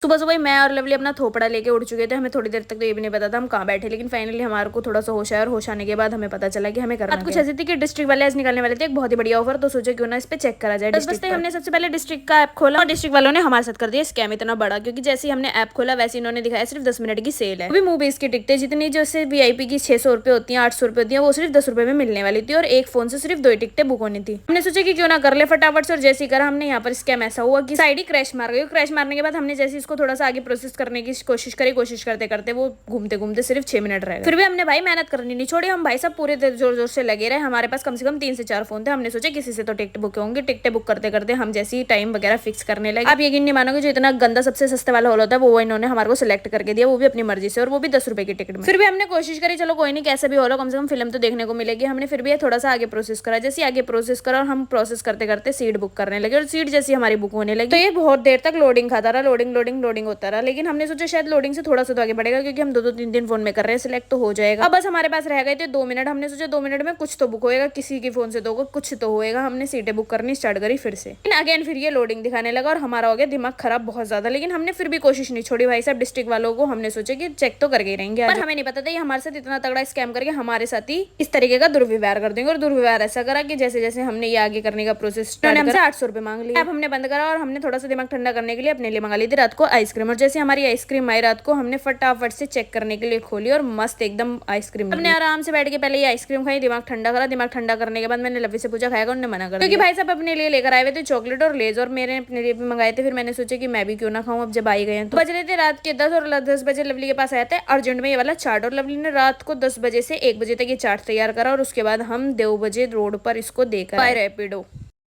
सुबह सुबह मैं और लवली अपना थोपड़ा लेके उड़ चुके थे। हमें थोड़ी देर तक तो ये भी नहीं पता था हम कहाँ बैठे, लेकिन फाइनली हमारे को थोड़ा सा होश आया और होश आने के बाद हमें पता चला कि हमें करना कुछ ऐसी थी कि डिस्ट्रिक्ट वाले आज निकालने वाले थे एक बहुत ही बढ़िया ऑफर, तो सोचा क्यों ना इस पे चेक करा जाए। बस हमने सबसे पहले डिस्ट्रिक्ट का ऐप खोला और डिस्ट्रिक्ट वालों ने हमारे साथ कर दिया स्कैम इतना बड़ा, क्योंकि जैसे ही हमने ऐप खोला वैसे इन्होंने दिखाया सिर्फ 10 मिनट की सेल है। अभी मूवीज की टिकटें जितनी जैसे VIP की 600 रुपए होती है, 800 रुपए होती है, वो सिर्फ 10 रुपए में मिलने वाली थी और एक फोन से सिर्फ 2 ही टिकटें बुक होनी थी। हमने सोचा कि क्यों ना कर ले फटाफट से, और जैसे ही करा हमने यहाँ पर स्कैम ऐसा हुआ कि साइड ही क्रैश मार गई। क्रैश मारने के बाद हमने जैसे इसको थोड़ा सा आगे प्रोसेस करने की कोशिश करी, कोशिश करते करते वो घूमते घूमते सिर्फ 6 मिनट रह गए। फिर भी हमने भाई मेहनत करनी नहीं छोड़ी, हम भाई सब पूरे जोर जोर से लगे रहे। हमारे पास कम से कम 3 से 4 फोन थे। हमने सोचा किसी से तो टिकट बुक होंगे। टिकटें बुक करते करते हम जैसे ही टाइम वगैरह फिक्स करने लगे, आप यकीन नहीं मानोगे जो इतना गंदा सबसे सस्ते वाला हॉल होता है वो इन्होंने हमारे को सिलेक्ट करके दिया, वो भी अपनी मर्जी से, और वो भी 10 रुपए की टिकट में। फिर भी हमने कोशिश करी चलो कोई नहीं कैसे भी हो, कम से कम फिल्म तो देखने को मिलेगी। हमने फिर भी थोड़ा सा आगे प्रोसेस करा। जैसे आगे प्रोसेस करा और हम प्रोसेस करते करते सीट बुक करने लगे, और सीट जैसी हमारी बुक होने लगी तो ये बहुत देर तक लोडिंग खाता रहा, लोडिंग लोडिंग लोडिंग होता रहा। लेकिन हमने सोचा शायद लोडिंग से थोड़ा सा तो आगे बढ़ेगा, क्योंकि हम 2-3 फोन में कर रहे हैं, सिलेक्ट तो हो जाएगा। अब बस हमारे पास रह गए थे 2 मिनट। हमने सोचा 2 मिनट में कुछ तो बुक होएगा, किसी के फोन से तो कुछ तो होएगा। हमने सीटें बुक करनी स्टार्ट करी फिर से, लेकिन अगेन फिर ये लोडिंग दिखाने लगा और हमारा हो गया दिमाग खराब बहुत ज्यादा। लेकिन हमने फिर भी कोशिश नहीं छोड़ी भाई साहब। डिस्ट्रिक्ट वालों को हमने सोचा कि चेक तो करके ही रहेंगे, पर हमें नहीं पता था ये हमारे साथ इतना तगड़ा स्कैम करके हमारे साथ ही इस तरीके का दुर्व्यवहार कर देंगे। और दुर्व्यवहार ऐसा करा कि जैसे जैसे हमने ये आगे करने का प्रोसेस स्टार्ट करा, हमसे 800 रुपए मांग लिया। अब हमने बंद करा और हमने थोड़ा सा दिमाग ठंडा करने के लिए अपने लिए मंगा ली थी रात को आइसक्रीम। और जैसे हमारी आइसक्रीम आई रात को, हमने फटाफट से चेक करने के लिए खोली और मस्त एकदम आइसक्रीम। हमने आराम से बैठ के पहले ये आइसक्रीम खाई, दिमाग ठंडा करा। दिमाग ठंडा करने के बाद मैंने लवी से पूछा खाएगा, उन्होंने मना कर दिया, क्योंकि भाई साहब अपने लिए लेकर आए हुए थे चॉकलेट और लेज, और मैंने अपने लिए भी मंगाए थे। फिर मैंने सोचा कि मैं भी क्यों ना खाऊं। अब जब आई गए हैं तो बज रहे थे रात के 10, और 10 बजे लवली के पास आया था अर्जेंट में ये वाला चार्ट, और लवली ने रात को 10 बजे से 1 बजे तक ये चार्ट तैयार करा, और उसके बाद हम 2 बजे रोड पर इसको देकर बाय रैपिडो।